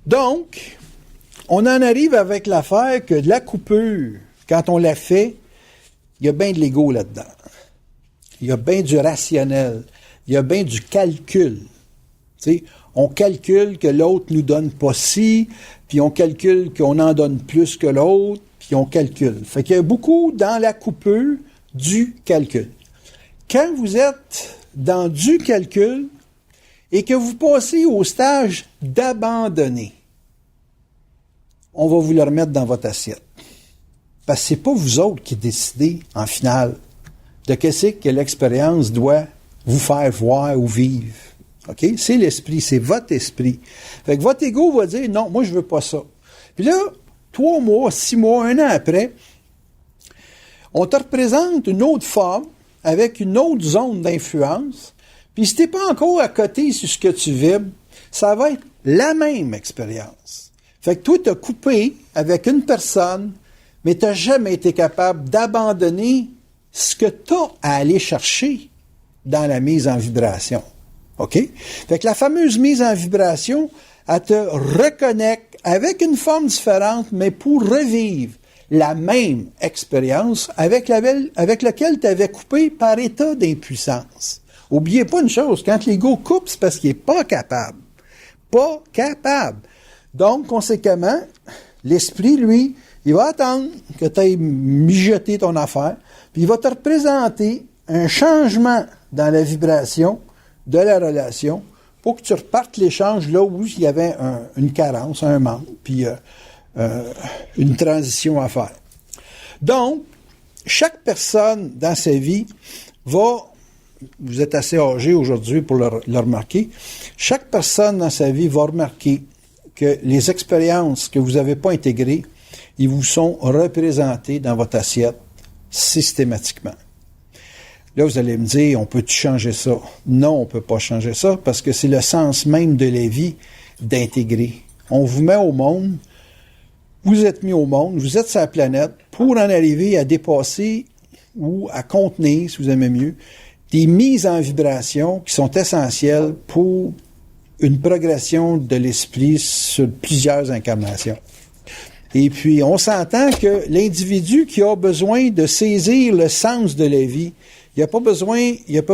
Donc, on en arrive avec l'affaire que de la coupure, quand on la fait, il y a bien de l'ego là-dedans. Il y a bien du rationnel. Il y a bien du calcul. T'sais, on calcule que l'autre nous donne pas ci, puis on calcule qu'on en donne plus que l'autre, puis on calcule. Fait qu'il y a beaucoup dans la coupure du calcul. Quand vous êtes dans du calcul et que vous passez au stage d'abandonner, on va vous le remettre dans votre assiette. Parce que c'est pas vous autres qui décidez, en finale, de qu'est-ce que l'expérience doit vous faire voir ou vivre. OK? C'est l'esprit, c'est votre esprit. Fait que votre ego va dire, non, moi, je veux pas ça. Puis là, 3 mois, 6 mois, 1 an après, on te représente une autre forme avec une autre zone d'influence. Puis si t'es pas encore à côté sur ce que tu vibres, ça va être la même expérience. Fait que toi, t'as coupé avec une personne, mais t'as jamais été capable d'abandonner ce que t'as à aller chercher dans la mise en vibration. OK? Fait que la fameuse mise en vibration, elle te reconnecte avec une forme différente, mais pour revivre la même expérience avec laquelle tu avais coupé par état d'impuissance. Oubliez pas une chose, quand l'ego coupe, c'est parce qu'il n'est pas capable. Pas capable. Donc, conséquemment, l'esprit, lui, il va attendre que tu aies mijoté ton affaire, puis il va te représenter un changement dans la vibration de la relation pour que tu repartes l'échange là où il y avait une carence, un manque, puis une transition à faire. Donc, chaque personne dans sa vie va, vous êtes assez âgé aujourd'hui pour le remarquer, chaque personne dans sa vie va remarquer que les expériences que vous n'avez pas intégrées, ils vous sont représentées dans votre assiette systématiquement. Là, vous allez me dire, on peut-tu changer ça? Non, on ne peut pas changer ça parce que c'est le sens même de la vie d'intégrer. On vous met au monde, vous êtes mis au monde, vous êtes sur la planète pour en arriver à dépasser ou à contenir, si vous aimez mieux, des mises en vibration qui sont essentielles pour une progression de l'esprit sur plusieurs incarnations. Et puis, on s'entend que l'individu qui a besoin de saisir le sens de la vie, Il n'y a pas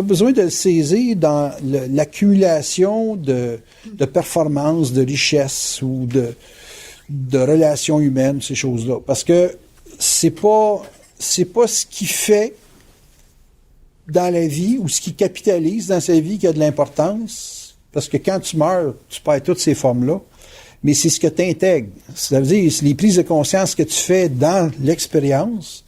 besoin de le saisir dans l'accumulation de performances, de richesses ou de relations humaines, ces choses-là. Parce que c'est pas ce qui fait dans la vie ou ce qui capitalise dans sa vie qui a de l'importance. Parce que quand tu meurs, tu perds toutes ces formes-là. Mais c'est ce que tu intègres. Ça veut dire, c'est les prises de conscience que tu fais dans l'expérience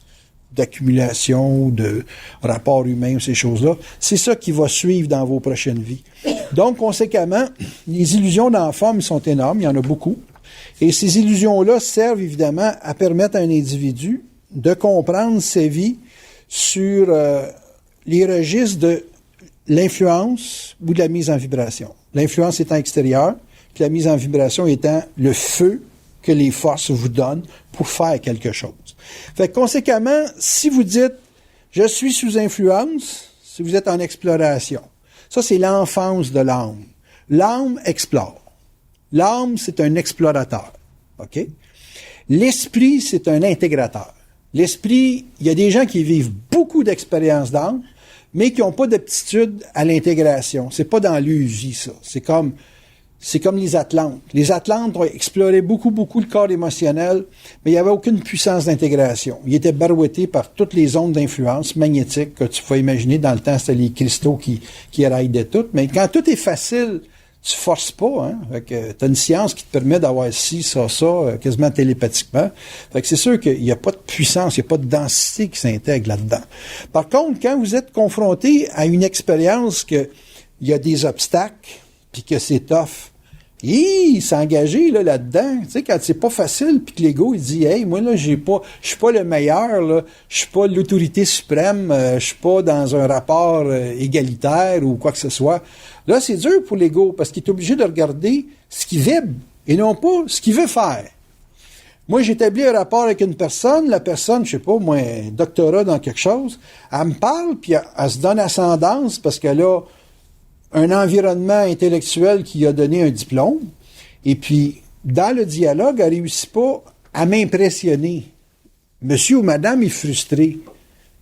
d'accumulation, de rapport humain, ces choses-là, c'est ça qui va suivre dans vos prochaines vies. Donc, conséquemment, les illusions dans la forme sont énormes, il y en a beaucoup. Et ces illusions-là servent évidemment à permettre à un individu de comprendre sa vie sur les registres de l'influence ou de la mise en vibration. L'influence étant extérieure, puis la mise en vibration étant le feu que les forces vous donnent pour faire quelque chose. Fait que conséquemment, si vous dites « je suis sous influence », si vous êtes en exploration, ça c'est l'enfance de l'âme. L'âme explore. L'âme, c'est un explorateur. OK? L'esprit, c'est un intégrateur. L'esprit, il y a des gens qui vivent beaucoup d'expériences d'âme, mais qui n'ont pas d'aptitude à l'intégration. C'est pas dans leur vie, ça. C'est comme les Atlantes. Les Atlantes ont exploré beaucoup le corps émotionnel, mais il n'y avait aucune puissance d'intégration. Ils étaient barouettés par toutes les ondes d'influence magnétiques que tu peux imaginer. Dans le temps, c'était les cristaux qui raidaient tout. Mais quand tout est facile, tu forces pas, hein. Fait que t'as une science qui te permet d'avoir ci, ça, quasiment télépathiquement. Fait que c'est sûr qu'il n'y a pas de puissance, il n'y a pas de densité qui s'intègre là-dedans. Par contre, quand vous êtes confronté à une expérience que il y a des obstacles, puis que c'est tough, s'engager là-dedans, tu sais, quand c'est pas facile, puis que l'ego, il dit, hey, moi, là, je suis pas le meilleur, là, je suis pas l'autorité suprême, je suis pas dans un rapport égalitaire ou quoi que ce soit. Là, c'est dur pour l'ego, parce qu'il est obligé de regarder ce qui vibre, et non pas ce qu'il veut faire. Moi, j'établis un rapport avec une personne, la personne, je sais pas, moi, un doctorat dans quelque chose, elle me parle, puis elle se donne ascendance, parce qu'elle a un environnement intellectuel qui a donné un diplôme, et puis, dans le dialogue, elle réussit pas à m'impressionner. Monsieur ou madame est frustré.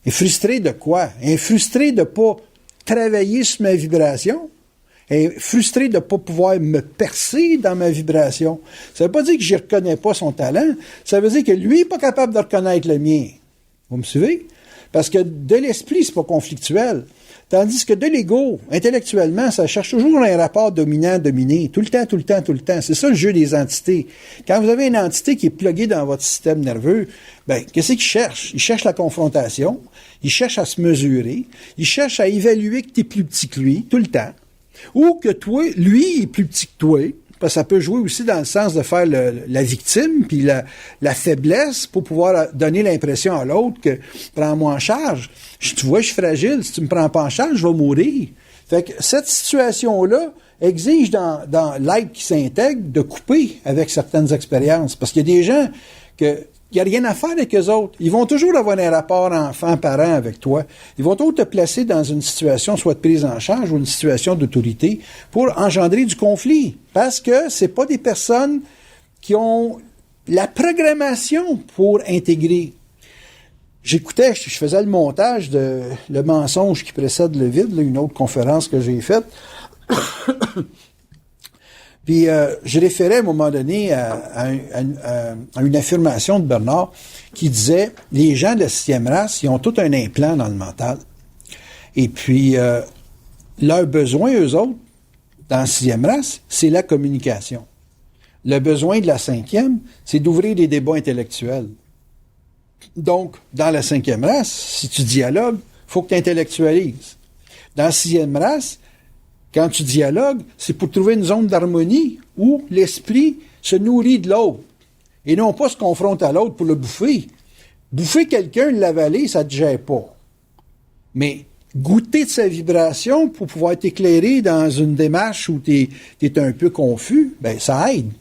Est frustré de quoi? Elle est frustré de pas travailler sur ma vibration. Elle est frustré de pas pouvoir me percer dans ma vibration. Ça veut pas dire que je reconnais pas son talent. Ça veut dire que lui est pas capable de reconnaître le mien. Vous me suivez? Parce que de l'esprit, c'est pas conflictuel. Tandis que de l'ego, intellectuellement, ça cherche toujours un rapport dominant-dominé. Tout le temps. C'est ça le jeu des entités. Quand vous avez une entité qui est pluguée dans votre système nerveux, ben, qu'est-ce qu'il cherche? Il cherche la confrontation. Il cherche à se mesurer. Il cherche à évaluer que tu es plus petit que lui, tout le temps. Ou que toi, lui est plus petit que toi. Parce que ça peut jouer aussi dans le sens de faire la victime, puis la faiblesse pour pouvoir donner l'impression à l'autre que prends-moi en charge. Tu vois, je suis fragile. Si tu me prends pas en charge, je vais mourir. Fait que cette situation-là exige dans l'être qui s'intègre de couper avec certaines expériences. Parce qu'il y a des gens que il n'y a rien à faire avec eux autres. Ils vont toujours avoir un rapport enfant-parent avec toi. Ils vont toujours te placer dans une situation soit de prise en charge ou une situation d'autorité pour engendrer du conflit. Parce que c'est pas des personnes qui ont la programmation pour intégrer. J'écoutais, je faisais le montage de Le mensonge qui précède le vide, là, une autre conférence que j'ai faite. Puis, je référais à un moment donné à une affirmation de Bernard qui disait « Les gens de la 6e race, ils ont tout un implant dans le mental. Et puis, leur besoin, eux autres, dans la 6e race, c'est la communication. Le besoin de la 5e, c'est d'ouvrir des débats intellectuels. Donc, dans la 5e race, si tu dialogues, il faut que tu intellectualises. Dans la 6e race, quand tu dialogues, c'est pour trouver une zone d'harmonie où l'esprit se nourrit de l'autre et non pas se confronte à l'autre pour le bouffer. Bouffer quelqu'un, l'avaler, ça ne te gère pas. Mais goûter de sa vibration pour pouvoir t'éclairer dans une démarche où tu es un peu confus, ben ça aide.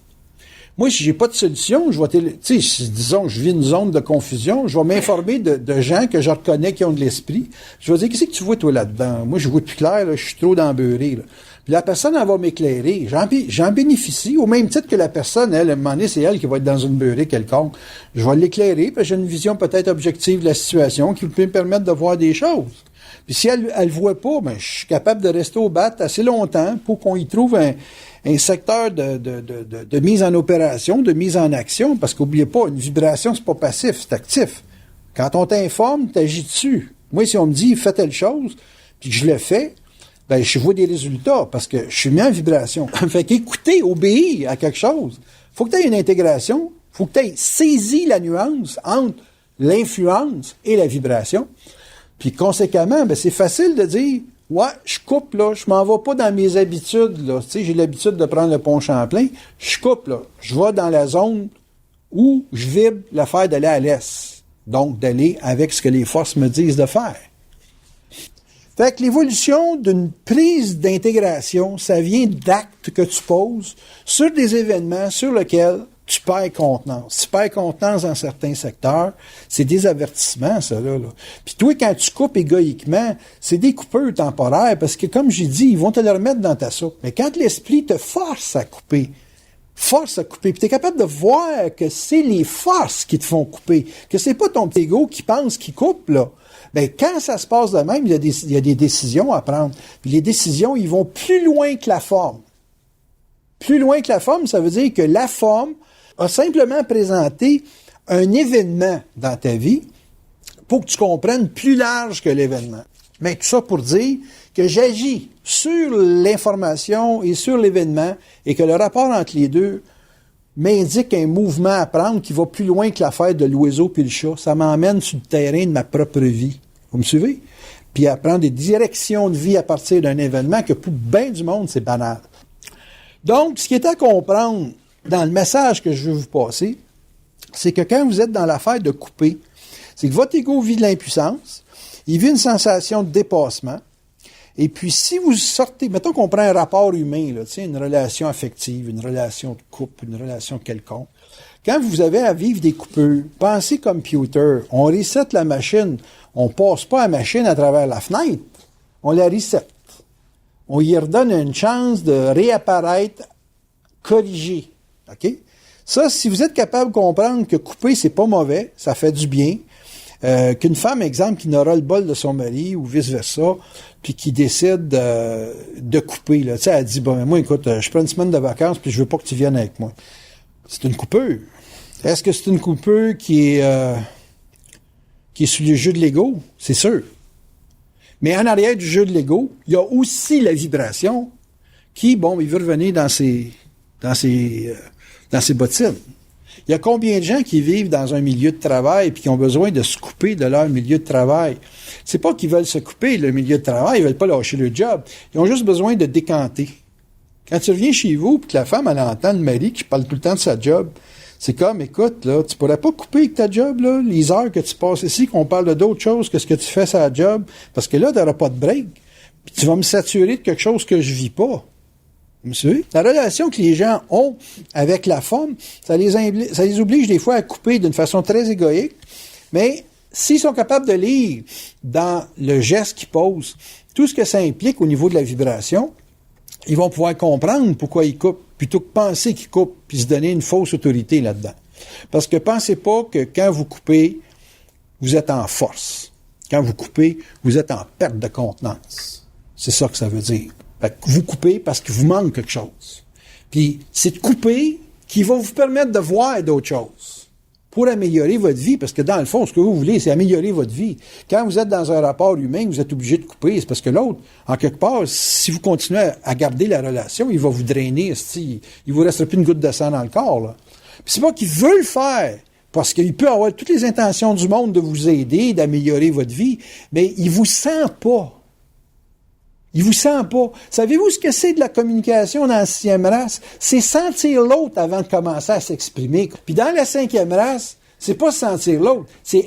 Moi, si j'ai pas de solution, je vais disons que je vis une zone de confusion, je vais m'informer de gens que je reconnais qui ont de l'esprit. Je vais dire, qu'est-ce que tu vois, toi, là-dedans? Moi, je vois plus clair, là, je suis trop d'embeurré, là. Puis la personne, elle va m'éclairer. J'en bénéficie, au même titre que la personne, elle, à un moment donné, c'est elle qui va être dans une beurrée quelconque. Je vais l'éclairer, puis j'ai une vision peut-être objective de la situation qui peut me permettre de voir des choses. Puis si elle voit pas, ben, je suis capable de rester au bat assez longtemps pour qu'on y trouve un secteur de mise en opération, de mise en action, parce qu'oubliez pas, une vibration, c'est pas passif, c'est actif. Quand on t'informe, t'agis dessus. Moi, si on me dit, fais telle chose, puis que je le fais, ben, je vois des résultats parce que je suis mis en vibration. Fait qu'écouter, obéir à quelque chose. Faut que tu aies une intégration. Faut que tu aies saisi la nuance entre l'influence et la vibration. Puis, conséquemment, ben, c'est facile de dire, ouais, je coupe, là, je m'en vais pas dans mes habitudes, là. Tu sais, j'ai l'habitude de prendre le pont Champlain. Je coupe, là. Je vais dans la zone où je vibre l'affaire d'aller à l'est. Donc, d'aller avec ce que les forces me disent de faire. Fait que l'évolution d'une prise d'intégration, ça vient d'actes que tu poses sur des événements sur lesquels tu perds contenance. Tu perds contenance dans certains secteurs, c'est des avertissements, ça, là. Puis toi, quand tu coupes égoïquement, c'est des coupeurs temporaires, parce que, comme j'ai dit, ils vont te le remettre dans ta soupe. Mais quand l'esprit te force à couper, puis tu es capable de voir que c'est les forces qui te font couper, que c'est pas ton petit ego qui pense qu'il coupe, là. Ben, quand ça se passe de même, il y a des décisions à prendre. Puis les décisions, ils vont plus loin que la forme. Plus loin que la forme, ça veut dire que la forme a simplement présenté un événement dans ta vie pour que tu comprennes plus large que l'événement. Mais tout ça pour dire que j'agis sur l'information et sur l'événement et que le rapport entre les deux m'indique un mouvement à prendre qui va plus loin que l'affaire de l'oiseau puis le chat. Ça m'emmène sur le terrain de ma propre vie. Vous me suivez? Puis à prendre des directions de vie à partir d'un événement que pour bien du monde, c'est banal. Donc, ce qui est à comprendre dans le message que je veux vous passer, c'est que quand vous êtes dans l'affaire de couper, c'est que votre ego vit de l'impuissance, il vit une sensation de dépassement, et puis si vous sortez, mettons qu'on prend un rapport humain, là, une relation affective, une relation de couple, une relation quelconque, quand vous avez à vivre des coupures, pensez computer, on reset la machine, on passe pas la machine à travers la fenêtre, on la reset. On y redonne une chance de réapparaître corrigé. OK? Ça, si vous êtes capable de comprendre que couper, c'est pas mauvais, ça fait du bien, qu'une femme, exemple, qui n'aura le bol de son mari ou vice-versa, puis qui décide de couper, là, tu sais, elle dit, bon, moi, écoute, je prends une semaine de vacances, puis je veux pas que tu viennes avec moi. C'est une coupure. Est-ce que c'est une coupure qui est sous le jeu de l'ego? C'est sûr. Mais en arrière du jeu de l'ego, il y a aussi la vibration qui, bon, il veut revenir dans ses bottines. Il y a combien de gens qui vivent dans un milieu de travail puis qui ont besoin de se couper de leur milieu de travail? C'est pas qu'ils veulent se couper le milieu de travail, ils veulent pas lâcher le job. Ils ont juste besoin de décanter. Quand tu reviens chez vous puis que la femme, elle entend le mari qui parle tout le temps de sa job, c'est comme, écoute, là, tu pourrais pas couper avec ta job, là, les heures que tu passes ici, qu'on parle d'autre chose que ce que tu fais sur la job, parce que là, tu n'auras pas de break. Puis tu vas me saturer de quelque chose que je vis pas. Vous me suivez? La relation que les gens ont avec la femme, ça les oblige des fois à couper d'une façon très égoïque, mais s'ils sont capables de lire dans le geste qu'ils posent tout ce que ça implique au niveau de la vibration, ils vont pouvoir comprendre pourquoi ils coupent, plutôt que penser qu'ils coupent, puis se donner une fausse autorité là-dedans. Parce que pensez pas que quand vous coupez, vous êtes en force. Quand vous coupez, vous êtes en perte de contenance. C'est ça que ça veut dire. Fait que vous coupez parce qu'il vous manque quelque chose. Puis c'est de couper qui va vous permettre de voir d'autres choses pour améliorer votre vie, parce que dans le fond, ce que vous voulez, c'est améliorer votre vie. Quand vous êtes dans un rapport humain, vous êtes obligé de couper, c'est parce que l'autre, en quelque part, si vous continuez à garder la relation, il va vous drainer, il vous restera plus une goutte de sang dans le corps, là. Puis c'est pas qu'il veut le faire, parce qu'il peut avoir toutes les intentions du monde de vous aider, d'améliorer votre vie, mais il vous sent pas. Il vous sent pas. Savez-vous ce que c'est de la communication dans la 6e race? C'est sentir l'autre avant de commencer à s'exprimer. Puis dans la 5e race, c'est pas sentir l'autre, c'est